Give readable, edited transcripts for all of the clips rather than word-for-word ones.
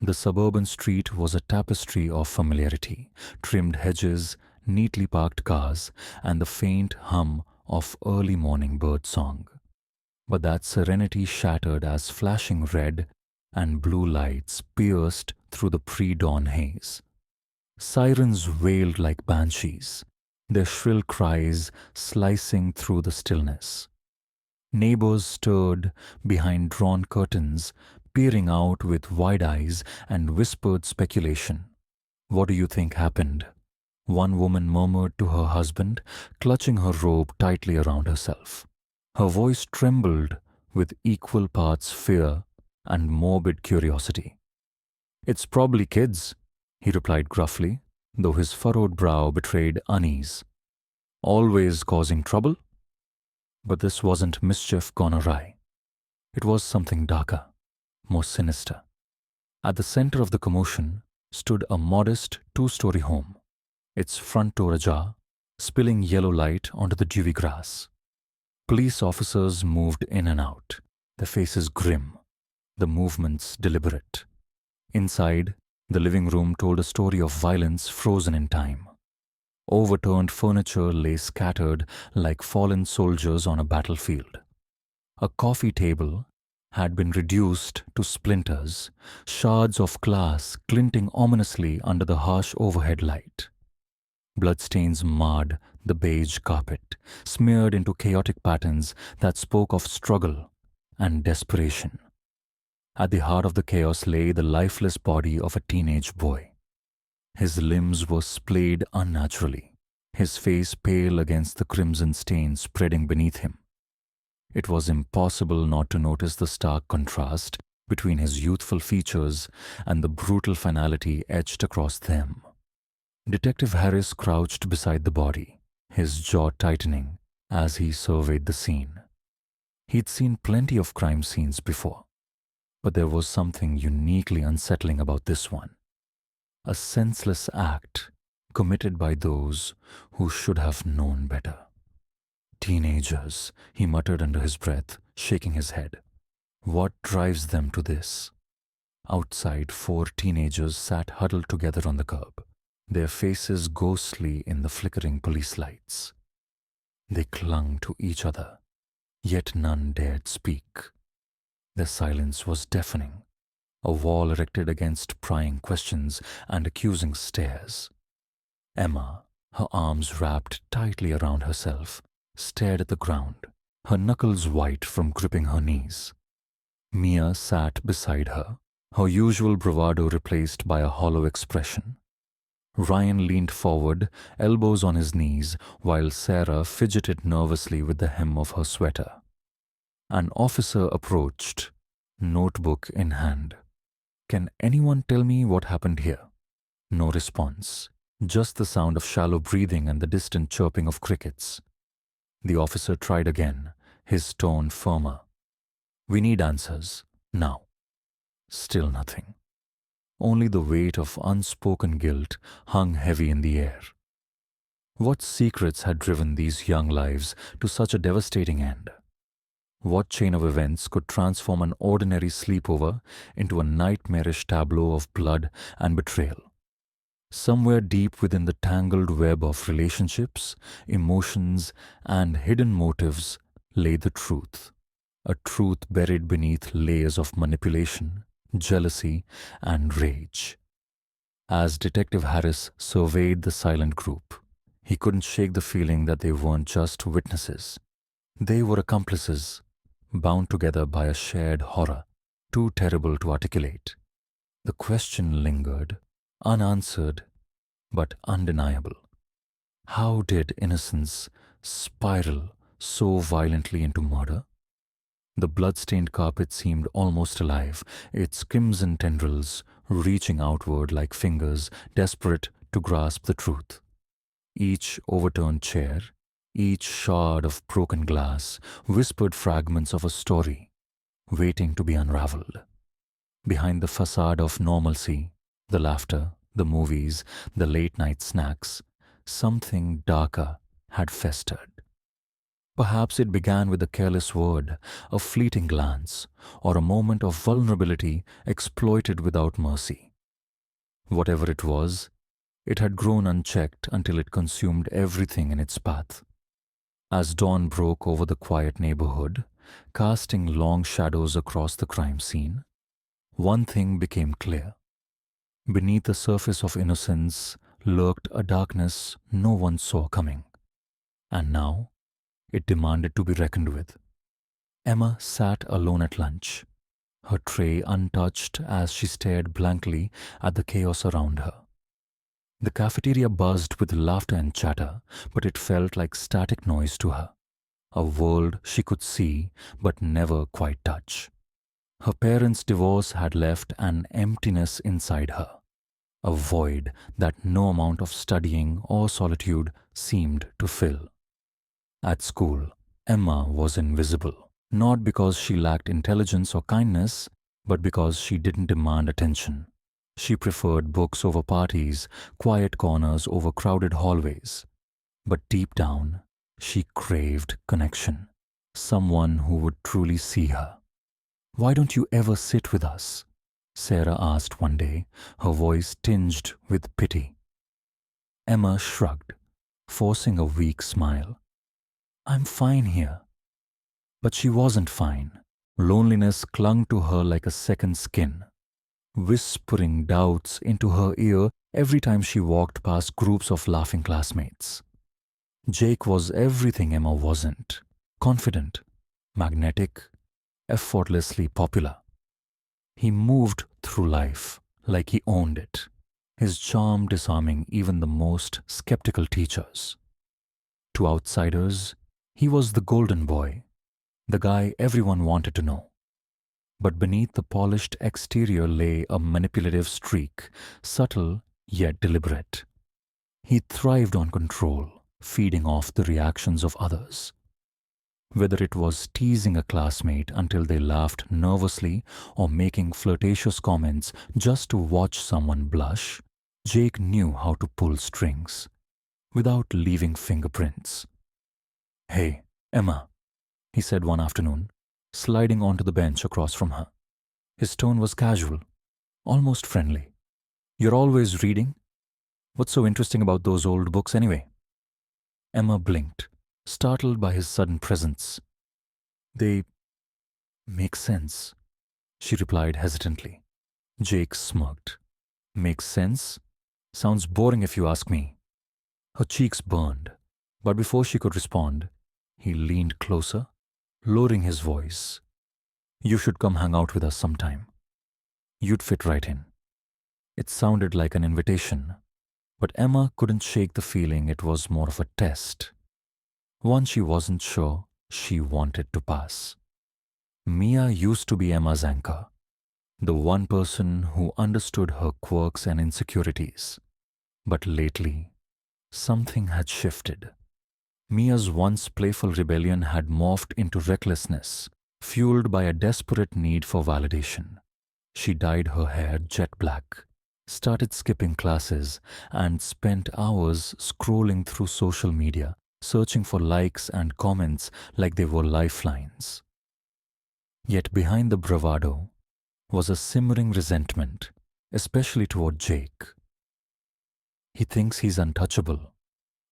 The suburban street was a tapestry of familiarity, trimmed hedges, neatly parked cars, and the faint hum of early morning birdsong. But that serenity shattered as flashing red and blue lights pierced through the pre-dawn haze. Sirens wailed like banshees, their shrill cries slicing through the stillness. Neighbors stirred behind drawn curtains, peering out with wide eyes and whispered speculation. "What do you think happened?" one woman murmured to her husband, clutching her robe tightly around herself. Her voice trembled with equal parts fear and morbid curiosity. "It's probably kids," he replied gruffly, though his furrowed brow betrayed unease. "Always causing trouble?" But this wasn't mischief gone awry. It was something darker, more sinister. At the center of the commotion stood a modest two-story home, its front door ajar, spilling yellow light onto the dewy grass. Police officers moved in and out, their faces grim, the movements deliberate. Inside, the living room told a story of violence frozen in time. Overturned furniture lay scattered like fallen soldiers on a battlefield. A coffee table had been reduced to splinters, shards of glass glinting ominously under the harsh overhead light. Bloodstains marred the beige carpet, smeared into chaotic patterns that spoke of struggle and desperation. At the heart of the chaos lay the lifeless body of a teenage boy. His limbs were splayed unnaturally, his face pale against the crimson stain spreading beneath him. It was impossible not to notice the stark contrast between his youthful features and the brutal finality etched across them. Detective Harris crouched beside the body, his jaw tightening as he surveyed the scene. He'd seen plenty of crime scenes before, but there was something uniquely unsettling about this one. A senseless act committed by those who should have known better. "Teenagers," he muttered under his breath, shaking his head. "What drives them to this?" Outside, four teenagers sat huddled together on the curb, their faces ghostly in the flickering police lights. They clung to each other, yet none dared speak. Their silence was deafening, a wall erected against prying questions and accusing stares. Emma, her arms wrapped tightly around herself, stared at the ground, her knuckles white from gripping her knees. Mia sat beside her, her usual bravado replaced by a hollow expression. Ryan leaned forward, elbows on his knees, while Sarah fidgeted nervously with the hem of her sweater. An officer approached, notebook in hand. "Can anyone tell me what happened here?" No response, just the sound of shallow breathing and the distant chirping of crickets. The officer tried again, his tone firmer. "We need answers, now." Still nothing. Only the weight of unspoken guilt hung heavy in the air. What secrets had driven these young lives to such a devastating end? What chain of events could transform an ordinary sleepover into a nightmarish tableau of blood and betrayal? Somewhere deep within the tangled web of relationships, emotions, and hidden motives lay the truth. A truth buried beneath layers of manipulation, jealousy, and rage. As Detective Harris surveyed the silent group, he couldn't shake the feeling that they weren't just witnesses. They were accomplices, bound together by a shared horror, too terrible to articulate. The question lingered, unanswered, but undeniable. How did innocence spiral so violently into murder? The blood-stained carpet seemed almost alive, its crimson tendrils reaching outward like fingers desperate to grasp the truth. Each overturned chair, each shard of broken glass whispered fragments of a story, waiting to be unraveled. Behind the facade of normalcy, the laughter, the movies, the late-night snacks, something darker had festered. Perhaps it began with a careless word, a fleeting glance, or a moment of vulnerability exploited without mercy. Whatever it was, it had grown unchecked until it consumed everything in its path. As dawn broke over the quiet neighborhood, casting long shadows across the crime scene, one thing became clear. Beneath the surface of innocence lurked a darkness no one saw coming. And now it demanded to be reckoned with. Emma sat alone at lunch, her tray untouched as she stared blankly at the chaos around her. The cafeteria buzzed with laughter and chatter, but it felt like static noise to her, a world she could see but never quite touch. Her parents' divorce had left an emptiness inside her, a void that no amount of studying or solitude seemed to fill. At school, Emma was invisible, not because she lacked intelligence or kindness, but because she didn't demand attention. She preferred books over parties, quiet corners over crowded hallways. But deep down, she craved connection, someone who would truly see her. "Why don't you ever sit with us?" Sarah asked one day, her voice tinged with pity. Emma shrugged, forcing a weak smile. "I'm fine here." But she wasn't fine. Loneliness clung to her like a second skin, whispering doubts into her ear every time she walked past groups of laughing classmates. Jake was everything Emma wasn't: confident, magnetic, effortlessly popular. He moved through life like he owned it, his charm disarming even the most skeptical teachers. To outsiders, he was the golden boy, the guy everyone wanted to know. But beneath the polished exterior lay a manipulative streak, subtle yet deliberate. He thrived on control, feeding off the reactions of others. Whether it was teasing a classmate until they laughed nervously or making flirtatious comments just to watch someone blush, Jake knew how to pull strings without leaving fingerprints. "Hey, Emma," he said one afternoon, sliding onto the bench across from her. His tone was casual, almost friendly. "You're always reading? What's so interesting about those old books anyway?" Emma blinked, startled by his sudden presence. "They make sense," she replied hesitantly. Jake smirked. "Makes sense? Sounds boring if you ask me." Her cheeks burned, but before she could respond, he leaned closer, lowering his voice. "You should come hang out with us sometime. You'd fit right in." It sounded like an invitation, but Emma couldn't shake the feeling it was more of a test, one she wasn't sure she wanted to pass. Mia used to be Emma's anchor, the one person who understood her quirks and insecurities. But lately, something had shifted. Mia's once playful rebellion had morphed into recklessness, fueled by a desperate need for validation. She dyed her hair jet black, started skipping classes, and spent hours scrolling through social media, searching for likes and comments like they were lifelines. Yet behind the bravado was a simmering resentment, especially toward Jake. "He thinks he's untouchable,"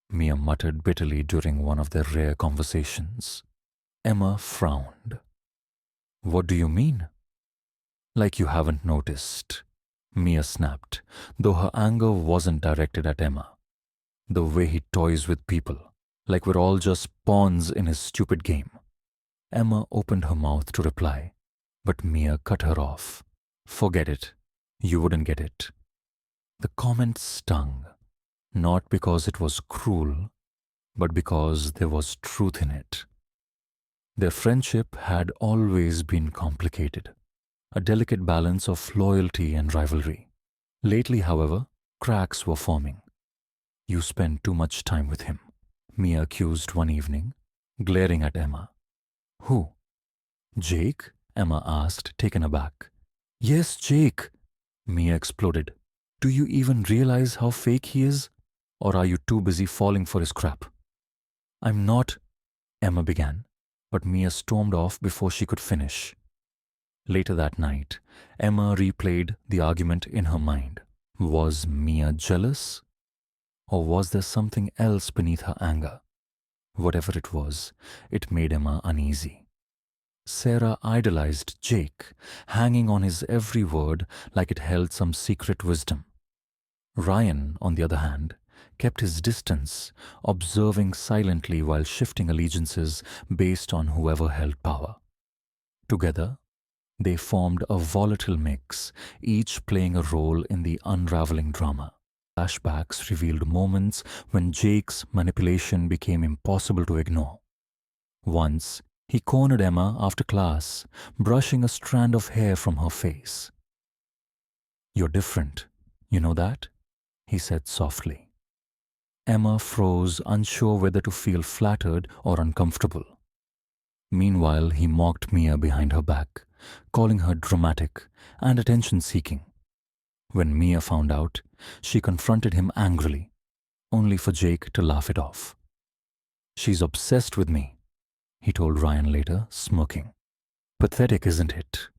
Mia muttered bitterly during one of their rare conversations. Emma frowned. "What do you mean?" "Like you haven't noticed," Mia snapped, though her anger wasn't directed at Emma. "The way he toys with people, like we're all just pawns in his stupid game." Emma opened her mouth to reply, but Mia cut her off. "Forget it. You wouldn't get it." The comment stung, not because it was cruel, but because there was truth in it. Their friendship had always been complicated, a delicate balance of loyalty and rivalry. Lately, however, cracks were forming. "You spend too much time with him," Mia accused one evening, glaring at Emma. "Who? Jake?" Emma asked, taken aback. "Yes, Jake," Mia exploded. "Do you even realize how fake he is? Or are you too busy falling for his crap?" "I'm not." Emma began, but Mia stormed off before she could finish. Later that night, Emma replayed the argument in her mind. Was Mia jealous? Or was there something else beneath her anger? Whatever it was, it made Emma uneasy. Sarah idolized Jake, hanging on his every word like it held some secret wisdom. Ryan, on the other hand, kept his distance, observing silently while shifting allegiances based on whoever held power. Together, they formed a volatile mix, each playing a role in the unraveling drama. Flashbacks revealed moments when Jake's manipulation became impossible to ignore. Once, he cornered Emma after class, brushing a strand of hair from her face. "You're different, you know that?" he said softly. Emma froze, unsure whether to feel flattered or uncomfortable. Meanwhile, he mocked Mia behind her back, calling her dramatic and attention-seeking. When Mia found out, she confronted him angrily, only for Jake to laugh it off. "She's obsessed with me," he told Ryan later, smirking. Pathetic, isn't it?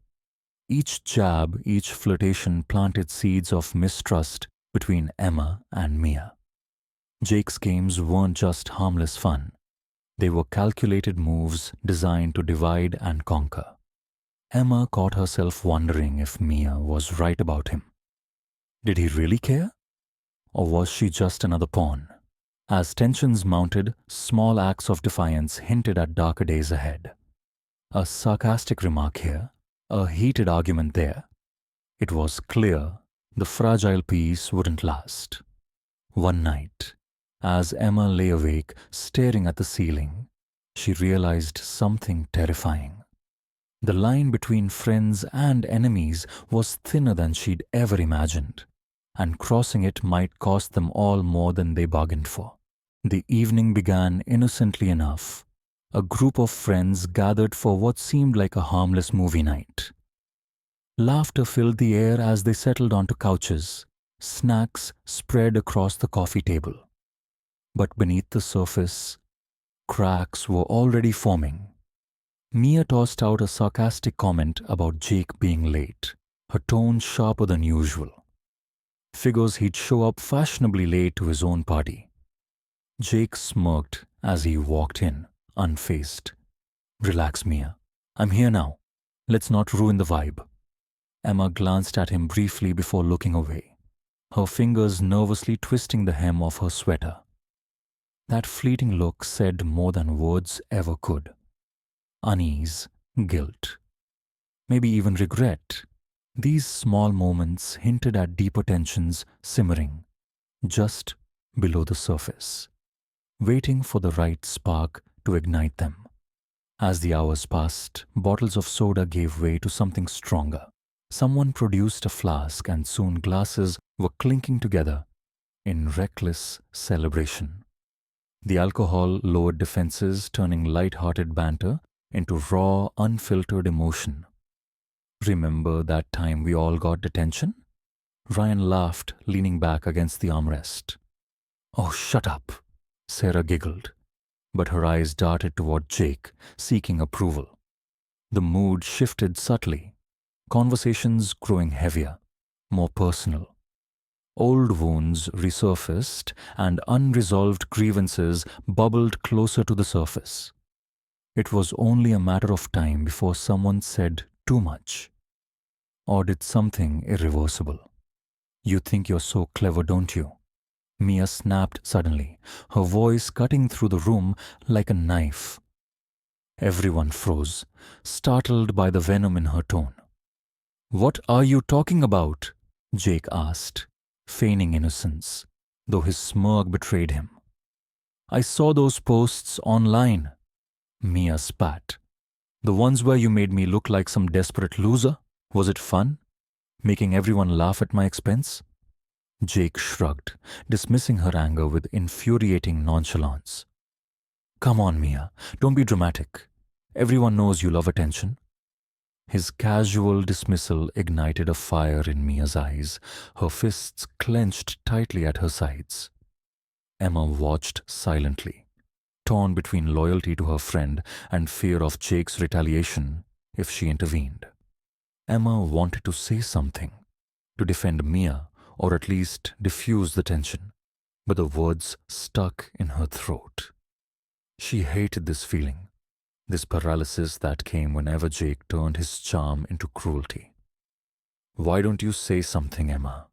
Each jab, each flirtation planted seeds of mistrust between Emma and Mia. Jake's games weren't just harmless fun. They were calculated moves designed to divide and conquer. Emma caught herself wondering if Mia was right about him. Did he really care? Or was she just another pawn? As tensions mounted, small acts of defiance hinted at darker days ahead. A sarcastic remark here, a heated argument there. It was clear the fragile peace wouldn't last. One night, as Emma lay awake, staring at the ceiling, she realized something terrifying. The line between friends and enemies was thinner than she'd ever imagined, and crossing it might cost them all more than they bargained for. The evening began innocently enough. A group of friends gathered for what seemed like a harmless movie night. Laughter filled the air as they settled onto couches, snacks spread across the coffee table. But beneath the surface, cracks were already forming. Mia tossed out a sarcastic comment about Jake being late, her tone sharper than usual. Figures he'd show up fashionably late to his own party. Jake smirked as he walked in, unfazed. "Relax, Mia. I'm here now. Let's not ruin the vibe." Emma glanced at him briefly before looking away, her fingers nervously twisting the hem of her sweater. That fleeting look said more than words ever could. Unease, guilt, maybe even regret. These small moments hinted at deeper tensions simmering just below the surface, waiting for the right spark to ignite them. As the hours passed, bottles of soda gave way to something stronger. Someone produced a flask, and soon glasses were clinking together in reckless celebration. The alcohol lowered defenses, turning light-hearted banter into raw, unfiltered emotion. "Remember that time we all got detention?" Ryan laughed, leaning back against the armrest. "Oh, shut up," Sarah giggled, but her eyes darted toward Jake, seeking approval. The mood shifted subtly, conversations growing heavier, more personal. Old wounds resurfaced, and unresolved grievances bubbled closer to the surface. It was only a matter of time before someone said too much, or did something irreversible. "You think you're so clever, don't you?" Mia snapped suddenly, her voice cutting through the room like a knife. Everyone froze, startled by the venom in her tone. "What are you talking about?" Jake asked, feigning innocence, though his smirk betrayed him. "I saw those posts online," Mia spat. "The ones where you made me look like some desperate loser? Was it fun? Making everyone laugh at my expense?" Jake shrugged, dismissing her anger with infuriating nonchalance. "Come on, Mia, don't be dramatic. Everyone knows you love attention." His casual dismissal ignited a fire in Mia's eyes, her fists clenched tightly at her sides. Emma watched silently, torn between loyalty to her friend and fear of Jake's retaliation if she intervened. Emma wanted to say something, to defend Mia or at least diffuse the tension, but the words stuck in her throat. She hated this feeling, this paralysis that came whenever Jake turned his charm into cruelty. "Why don't you say something, Emma?"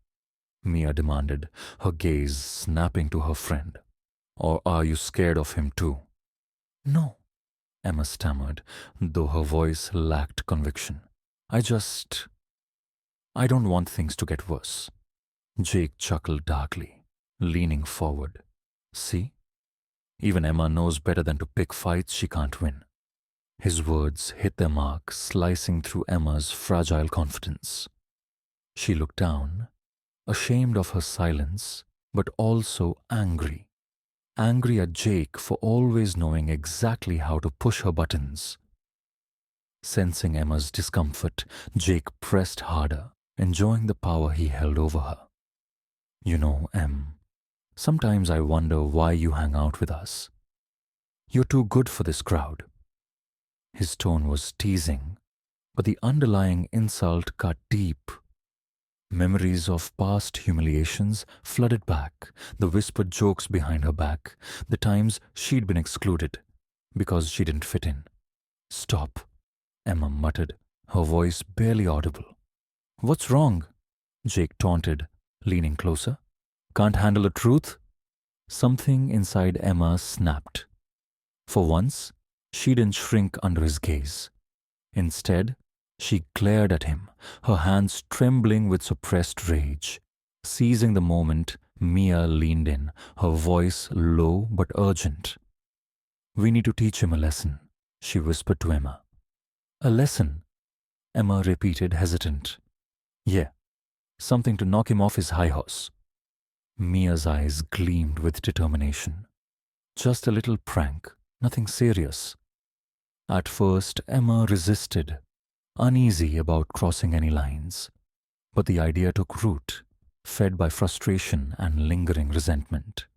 Mia demanded, her gaze snapping to her friend. "Or are you scared of him too?" "No," Emma stammered, though her voice lacked conviction. I don't want things to get worse." Jake chuckled darkly, leaning forward. "See? Even Emma knows better than to pick fights she can't win." His words hit their mark, slicing through Emma's fragile confidence. She looked down, ashamed of her silence, but also angry. Angry at Jake for always knowing exactly how to push her buttons. Sensing Emma's discomfort, Jake pressed harder, enjoying the power he held over her. "You know, Em, sometimes I wonder why you hang out with us. You're too good for this crowd." His tone was teasing, but the underlying insult cut deep. Memories of past humiliations flooded back, the whispered jokes behind her back, the times she'd been excluded because she didn't fit in. "Stop," Emma muttered, her voice barely audible. "What's wrong?" Jake taunted, leaning closer. "Can't handle the truth?" Something inside Emma snapped. For once, she didn't shrink under his gaze. Instead, she glared at him, her hands trembling with suppressed rage. Seizing the moment, Mia leaned in, her voice low but urgent. "We need to teach him a lesson," she whispered to Emma. "A lesson?" Emma repeated, hesitant. "Yeah, something to knock him off his high horse." Mia's eyes gleamed with determination. "Just a little prank, nothing serious." At first, Emma resisted, uneasy about crossing any lines. But the idea took root, fed by frustration and lingering resentment.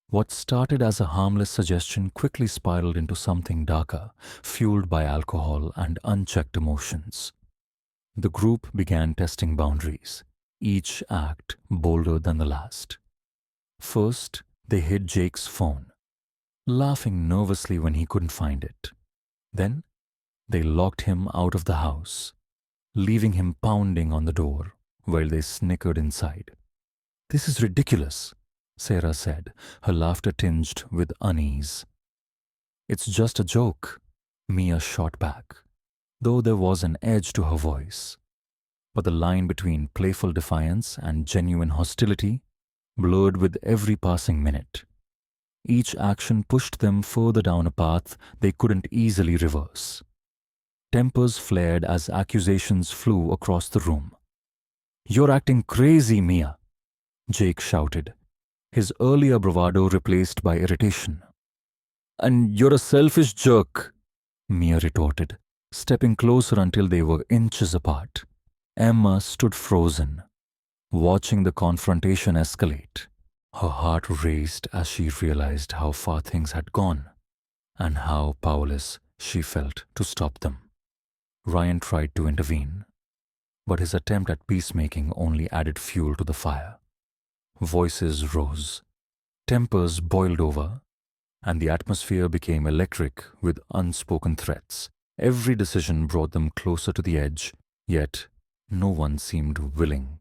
What started as a harmless suggestion quickly spiraled into something darker, fueled by alcohol and unchecked emotions. The group began testing boundaries, each act bolder than the last. First, they hid Jake's phone, laughing nervously when he couldn't find it. Then, they locked him out of the house, leaving him pounding on the door while they snickered inside. "This is ridiculous," Sarah said, her laughter tinged with unease. "It's just a joke," Mia shot back, though there was an edge to her voice. But the line between playful defiance and genuine hostility blurred with every passing minute. Each action pushed them further down a path they couldn't easily reverse. Tempers flared as accusations flew across the room. "You're acting crazy, Mia," Jake shouted, his earlier bravado replaced by irritation. "And you're a selfish jerk," Mia retorted, stepping closer until they were inches apart. Emma stood frozen, watching the confrontation escalate. Her heart raced as she realized how far things had gone and how powerless she felt to stop them. Ryan tried to intervene, but his attempt at peacemaking only added fuel to the fire. Voices rose, tempers boiled over, and the atmosphere became electric with unspoken threats. Every decision brought them closer to the edge, yet no one seemed willing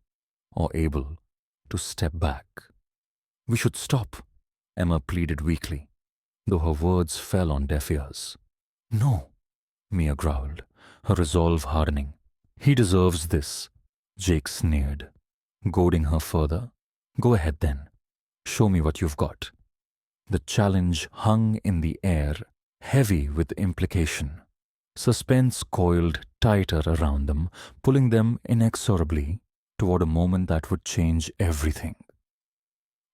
or able to step back. "We should stop," Emma pleaded weakly, though her words fell on deaf ears. "No," Mia growled, her resolve hardening. "He deserves this," Jake sneered, goading her further. "Go ahead then. Show me what you've got." The challenge hung in the air, heavy with implication. Suspense coiled tighter around them, pulling them inexorably toward a moment that would change everything.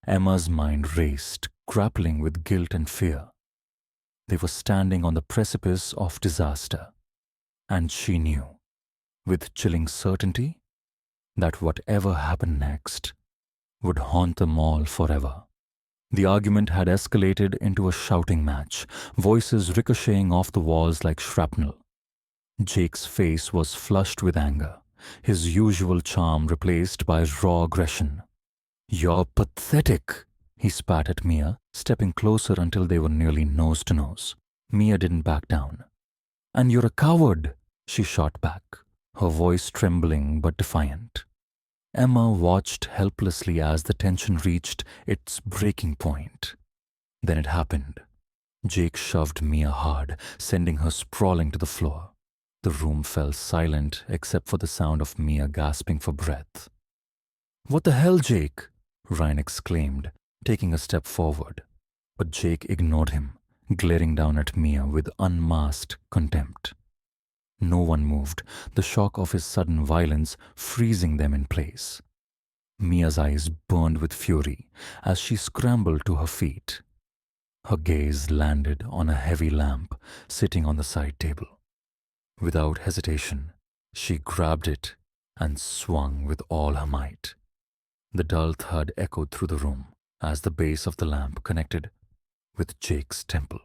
Emma's mind raced, grappling with guilt and fear. They were standing on the precipice of disaster, and she knew, with chilling certainty, that whatever happened next would haunt them all forever. The argument had escalated into a shouting match, voices ricocheting off the walls like shrapnel. Jake's face was flushed with anger, his usual charm replaced by raw aggression. "You're pathetic," he spat at Mia, stepping closer until they were nearly nose to nose. Mia didn't back down. "And you're a coward," she shot back, her voice trembling but defiant. Emma watched helplessly as the tension reached its breaking point. Then it happened. Jake shoved Mia hard, sending her sprawling to the floor. The room fell silent except for the sound of Mia gasping for breath. "What the hell, Jake?" Ryan exclaimed, taking a step forward. But Jake ignored him, glaring down at Mia with unmasked contempt. No one moved, the shock of his sudden violence freezing them in place. Mia's eyes burned with fury as she scrambled to her feet. Her gaze landed on a heavy lamp sitting on the side table. Without hesitation, she grabbed it and swung with all her might. The dull thud echoed through the room as the base of the lamp connected with Jake's temple.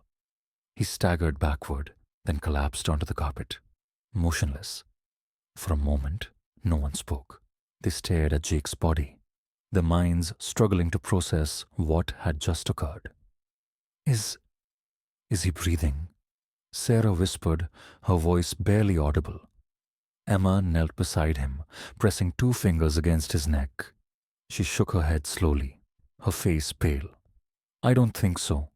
He staggered backward, then collapsed onto the carpet, motionless. For a moment, no one spoke. They stared at Jake's body, their minds struggling to process what had just occurred. Is he breathing?" Sarah whispered, her voice barely audible. Emma knelt beside him, pressing 2 fingers against his neck. She shook her head slowly, her face pale. "I don't think so."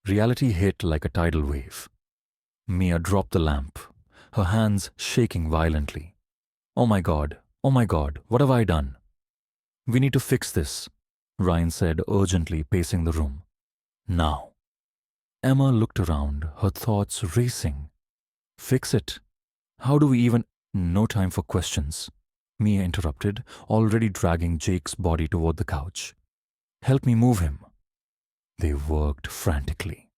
Reality hit like a tidal wave. Mia dropped the lamp, her hands shaking violently. Oh my God, what have I done?" "We need to fix this," Ryan said urgently, pacing the room. "Now." Emma looked around, her thoughts racing. "Fix it? How do we even—" "No time for questions," Mia interrupted, already dragging Jake's body toward the couch. "Help me move him." They worked frantically,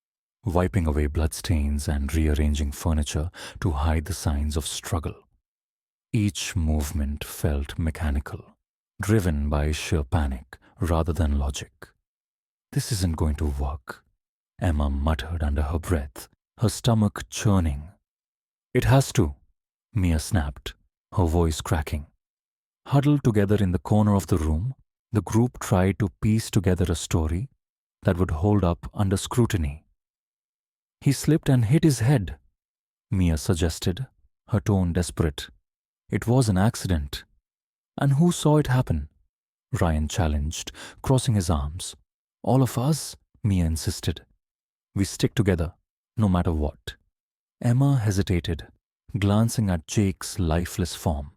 wiping away bloodstains and rearranging furniture to hide the signs of struggle. Each movement felt mechanical, driven by sheer panic rather than logic. "This isn't going to work," Emma muttered under her breath, her stomach churning. "It has to," Mia snapped, her voice cracking. Huddled together in the corner of the room, the group tried to piece together a story that would hold up under scrutiny. "He slipped and hit his head," Mia suggested, her tone desperate. "It was an accident." "And who saw it happen?" Ryan challenged, crossing his arms. "All of us," Mia insisted. "We stick together, no matter what." Emma hesitated, glancing at Jake's lifeless form.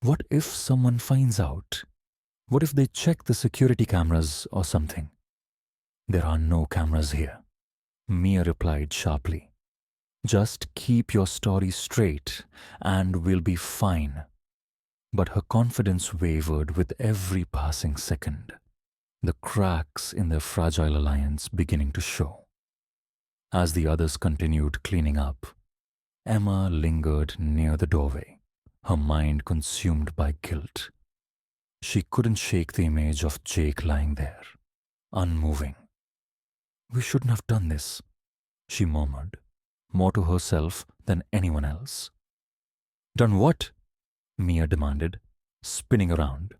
What if someone finds out? What if they check the security cameras or something? "There are no cameras here," Mia replied sharply. "Just keep your story straight and we'll be fine." But her confidence wavered with every passing second, the cracks in their fragile alliance beginning to show. As the others continued cleaning up, Emma lingered near the doorway, her mind consumed by guilt. She couldn't shake the image of Jake lying there, unmoving. "We shouldn't have done this," she murmured, more to herself than anyone else. "Done what?" Mia demanded, spinning around.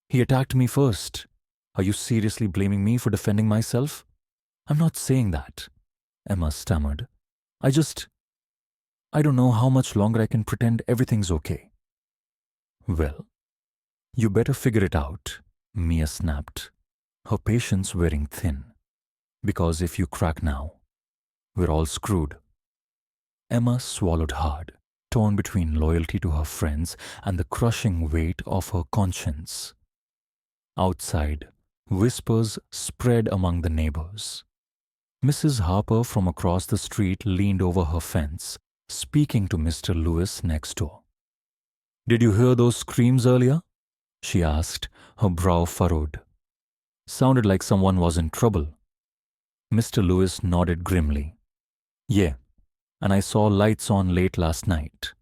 "He attacked me first. Are you seriously blaming me for defending myself?" "I'm not saying that," Emma stammered. I don't know how much longer I can pretend everything's okay." "Well, you better figure it out," Mia snapped, her patience wearing thin. "Because if you crack now, we're all screwed." Emma swallowed hard, torn between loyalty to her friends and the crushing weight of her conscience. Outside, whispers spread among the neighbors. Mrs. Harper from across the street leaned over her fence, speaking to Mr. Lewis next door. "Did you hear those screams earlier?" she asked, her brow furrowed. "Sounded like someone was in trouble." Mr. Lewis nodded grimly. "Yeah, and I saw lights on late last night.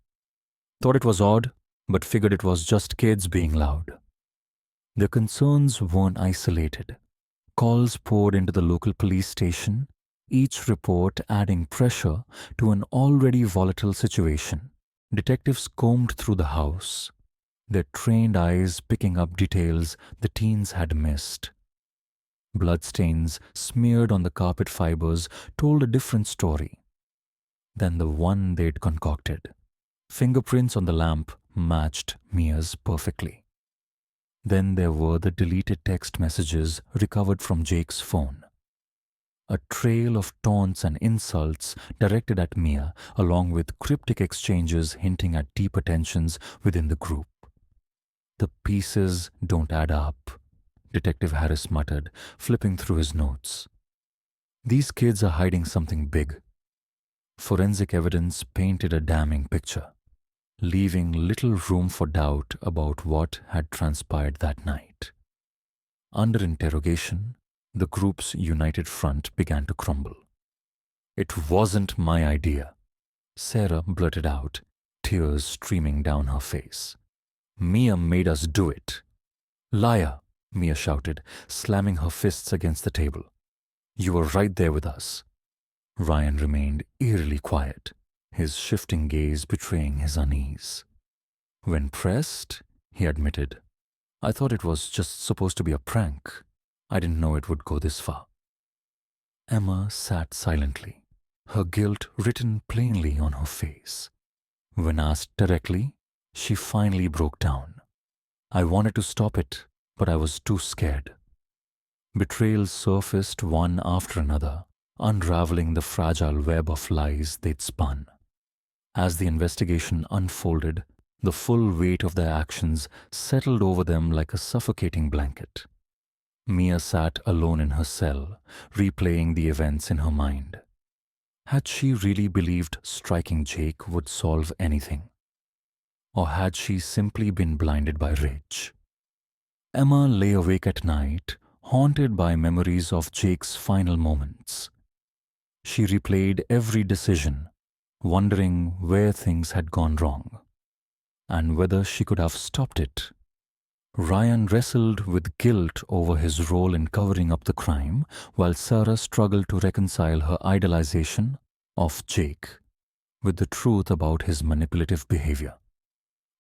Thought it was odd, but figured it was just kids being loud." Their concerns weren't isolated. Calls poured into the local police station, each report adding pressure to an already volatile situation. Detectives combed through the house, their trained eyes picking up details the teens had missed. Bloodstains smeared on the carpet fibers told a different story than the one they'd concocted. Fingerprints on the lamp matched Mia's perfectly. Then there were the deleted text messages recovered from Jake's phone. A trail of taunts and insults directed at Mia, along with cryptic exchanges hinting at deeper tensions within the group. The pieces don't add up, Detective Harris muttered, flipping through his notes. These kids are hiding something big. Forensic evidence painted a damning picture, leaving little room for doubt about what had transpired that night. Under interrogation, the group's united front began to crumble. "It wasn't my idea," Sarah blurted out, tears streaming down her face. "Mia made us do it." "Liar," Mia shouted, slamming her fists against the table. "You were right there with us." Ryan remained eerily quiet, his shifting gaze betraying his unease. When pressed, he admitted, "I thought it was just supposed to be a prank. I didn't know it would go this far." Emma sat silently, her guilt written plainly on her face. When asked directly, she finally broke down. "I wanted to stop it, but I was too scared." Betrayals surfaced one after another, unraveling the fragile web of lies they'd spun. As the investigation unfolded, the full weight of their actions settled over them like a suffocating blanket. Mia sat alone in her cell, replaying the events in her mind. Had she really believed striking Jake would solve anything? Or had she simply been blinded by rage? Emma lay awake at night, haunted by memories of Jake's final moments. She replayed every decision, wondering where things had gone wrong, and whether she could have stopped it. Ryan wrestled with guilt over his role in covering up the crime, while Sarah struggled to reconcile her idolization of Jake with the truth about his manipulative behavior.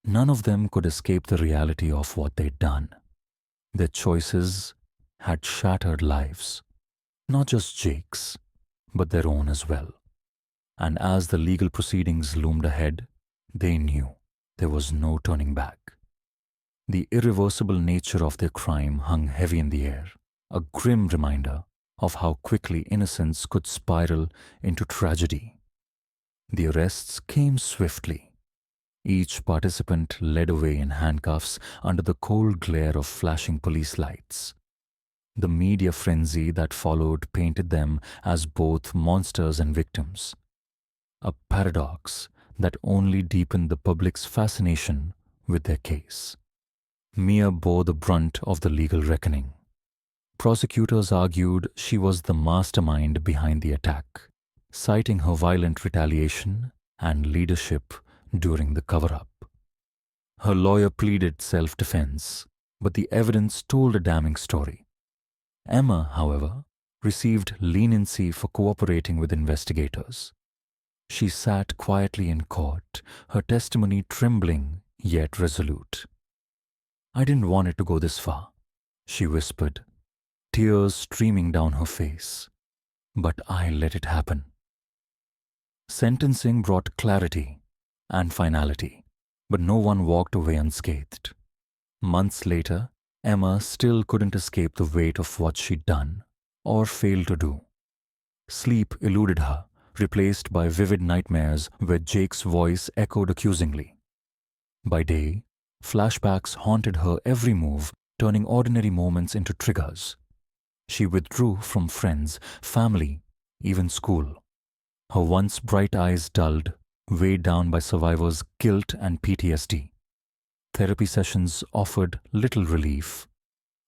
None of them could escape the reality of what they'd done. Their choices had shattered lives, not just Jake's, but their own as well. And as the legal proceedings loomed ahead, they knew there was no turning back. The irreversible nature of their crime hung heavy in the air, a grim reminder of how quickly innocence could spiral into tragedy. The arrests came swiftly. Each participant led away in handcuffs under the cold glare of flashing police lights. The media frenzy that followed painted them as both monsters and victims, a paradox that only deepened the public's fascination with their case. Mia bore the brunt of the legal reckoning. Prosecutors argued she was the mastermind behind the attack, citing her violent retaliation and leadership during the cover-up. Her lawyer pleaded self-defense, but the evidence told a damning story. Emma, however, received leniency for cooperating with investigators. She sat quietly in court, her testimony trembling yet resolute. "I didn't want it to go this far," she whispered, tears streaming down her face. "But I let it happen." Sentencing brought clarity and finality, but no one walked away unscathed. Months later, Emma still couldn't escape the weight of what she'd done, or failed to do. Sleep eluded her, replaced by vivid nightmares where Jake's voice echoed accusingly. By day, flashbacks haunted her every move, turning ordinary moments into triggers. She withdrew from friends, family, even school. Her once bright eyes dulled, weighed down by survivors' guilt and PTSD. Therapy sessions offered little relief.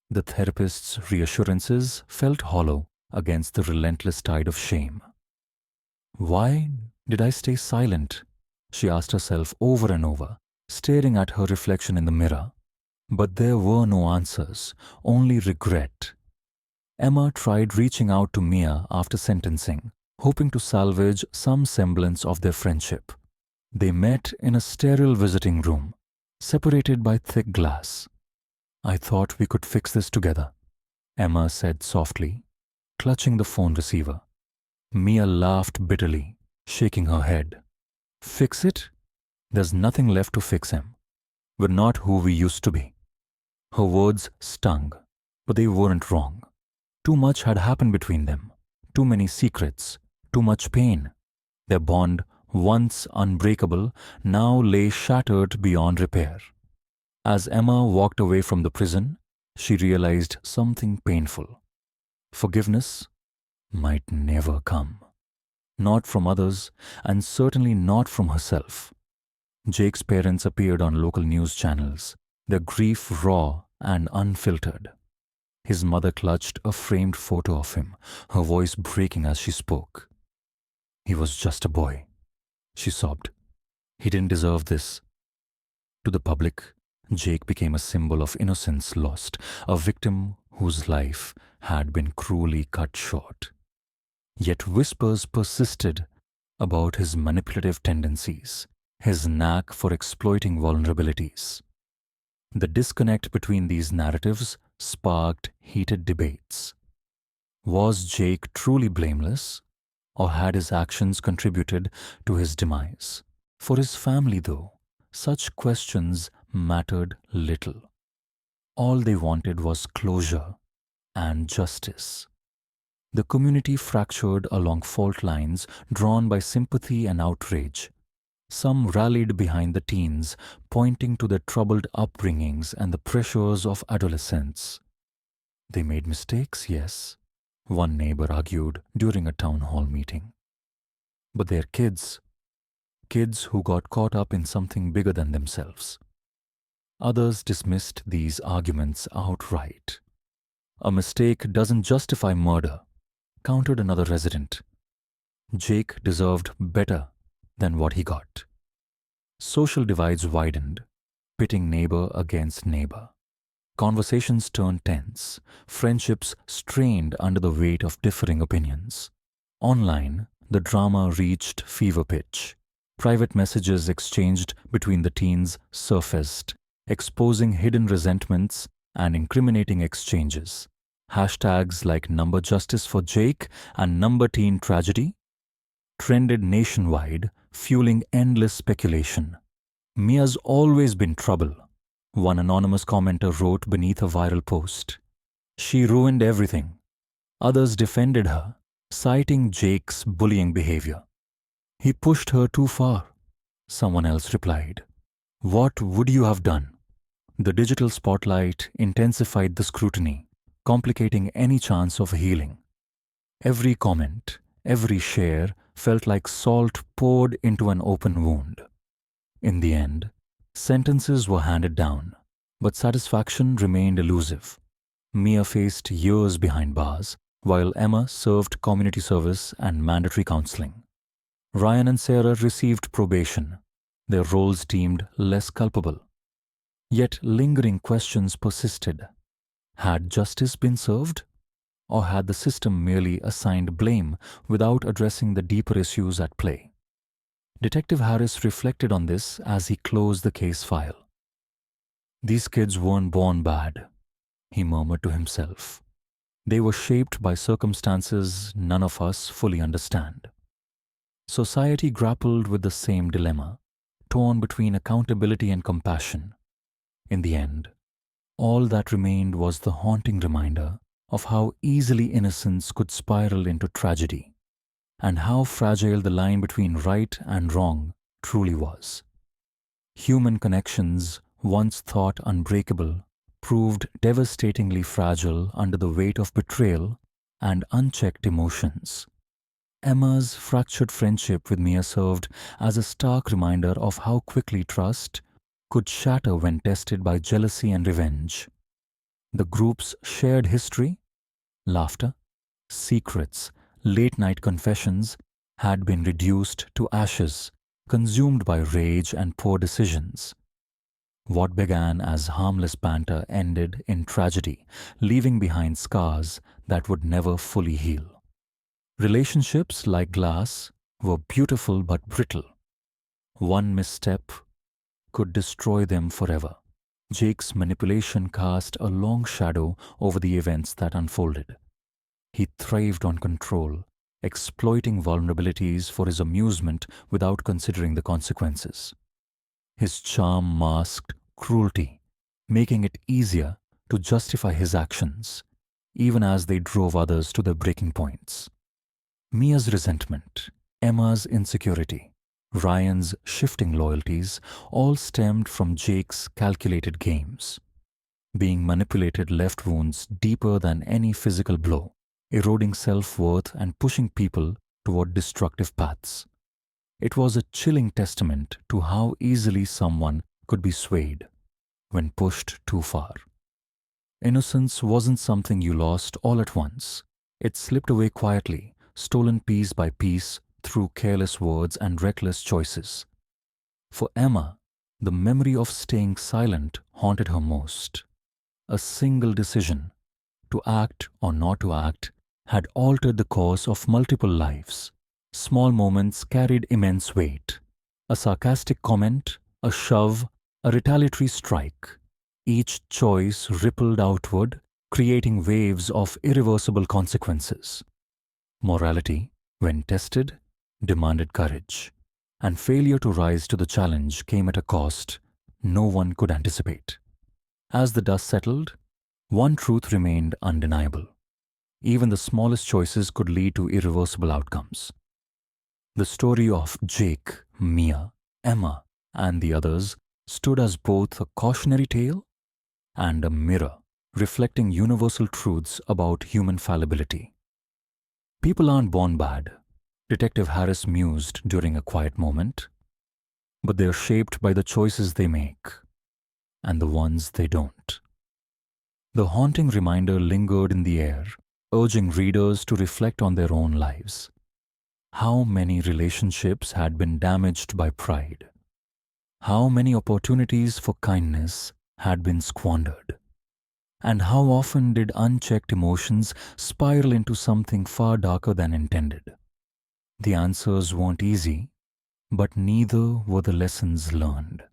The therapist's reassurances felt hollow against the relentless tide of shame. "Why did I stay silent?" she asked herself over and over, staring at her reflection in the mirror. But there were no answers, only regret. Emma tried reaching out to Mia after sentencing, hoping to salvage some semblance of their friendship. They met in a sterile visiting room, separated by thick glass. "I thought we could fix this together," Emma said softly, clutching the phone receiver. Mia laughed bitterly, shaking her head. "Fix it? There's nothing left to fix him. We're not who we used to be." Her words stung, but they weren't wrong. Too much had happened between them. Too many secrets. Too much pain. Their bond, once unbreakable, now lay shattered beyond repair. As Emma walked away from the prison, she realized something painful. Forgiveness might never come. Not from others, and certainly not from herself. Jake's parents appeared on local news channels, their grief raw and unfiltered. His mother clutched a framed photo of him, her voice breaking as she spoke. "He was just a boy," she sobbed. "He didn't deserve this." To the public, Jake became a symbol of innocence lost, a victim whose life had been cruelly cut short. Yet whispers persisted about his manipulative tendencies, his knack for exploiting vulnerabilities. The disconnect between these narratives sparked heated debates. Was Jake truly blameless, or had his actions contributed to his demise? For his family, though, such questions mattered little. All they wanted was closure and justice. The community fractured along fault lines drawn by sympathy and outrage. Some rallied behind the teens, pointing to their troubled upbringings and the pressures of adolescence. "They made mistakes, yes," one neighbor argued during a town hall meeting. "But they're kids. Kids who got caught up in something bigger than themselves." Others dismissed these arguments outright. "A mistake doesn't justify murder," countered another resident. Jake deserved better than what he got. Social divides widened, pitting neighbor against neighbor. Conversations turned tense, friendships strained under the weight of differing opinions. Online, the drama reached fever pitch. Private messages exchanged between the teens surfaced, exposing hidden resentments and incriminating exchanges. Hashtags like "Number Justice for Jake" and "Number Teen Tragedy" trended nationwide, fueling endless speculation. "Mia's always been trouble," one anonymous commenter wrote beneath a viral post. "She ruined everything." Others defended her, citing Jake's bullying behavior. "He pushed her too far," someone else replied. "What would you have done?" The digital spotlight intensified the scrutiny, complicating any chance of healing. Every comment, every share felt like salt poured into an open wound. In the end, sentences were handed down, but satisfaction remained elusive. Mia faced years behind bars, while Emma served community service and mandatory counseling. Ryan and Sarah received probation, their roles deemed less culpable. Yet lingering questions persisted. Had justice been served? Or had the system merely assigned blame without addressing the deeper issues at play? Detective Harris reflected on this as he closed the case file. "These kids weren't born bad," he murmured to himself. "They were shaped by circumstances none of us fully understand." Society grappled with the same dilemma, torn between accountability and compassion. In the end, all that remained was the haunting reminder of how easily innocence could spiral into tragedy, and how fragile the line between right and wrong truly was. Human connections, once thought unbreakable, proved devastatingly fragile under the weight of betrayal and unchecked emotions. Emma's fractured friendship with Mia served as a stark reminder of how quickly trust could shatter when tested by jealousy and revenge. The group's shared history, laughter, secrets, late-night confessions had been reduced to ashes, consumed by rage and poor decisions. What began as harmless banter ended in tragedy, leaving behind scars that would never fully heal. Relationships, like glass, were beautiful but brittle. One misstep could destroy them forever. Jake's manipulation cast a long shadow over the events that unfolded. He thrived on control, exploiting vulnerabilities for his amusement without considering the consequences. His charm masked cruelty, making it easier to justify his actions, even as they drove others to their breaking points. Mia's resentment, Emma's insecurity, Ryan's shifting loyalties all stemmed from Jake's calculated games. Being manipulated left wounds deeper than any physical blow, eroding self-worth and pushing people toward destructive paths. It was a chilling testament to how easily someone could be swayed when pushed too far. Innocence wasn't something you lost all at once. It slipped away quietly, stolen piece by piece through careless words and reckless choices. For Emma, the memory of staying silent haunted her most. A single decision, to act or not to act, had altered the course of multiple lives. Small moments carried immense weight. A sarcastic comment, a shove, a retaliatory strike. Each choice rippled outward, creating waves of irreversible consequences. Morality, when tested, demanded courage, and failure to rise to the challenge came at a cost no one could anticipate. As the dust settled, one truth remained undeniable. Even the smallest choices could lead to irreversible outcomes. The story of Jake, Mia, Emma, and the others stood as both a cautionary tale and a mirror reflecting universal truths about human fallibility. People aren't born bad, Detective Harris mused during a quiet moment, but they're shaped by the choices they make and the ones they don't. The haunting reminder lingered in the air, urging readers to reflect on their own lives. How many relationships had been damaged by pride? How many opportunities for kindness had been squandered? And how often did unchecked emotions spiral into something far darker than intended? The answers weren't easy, but neither were the lessons learned.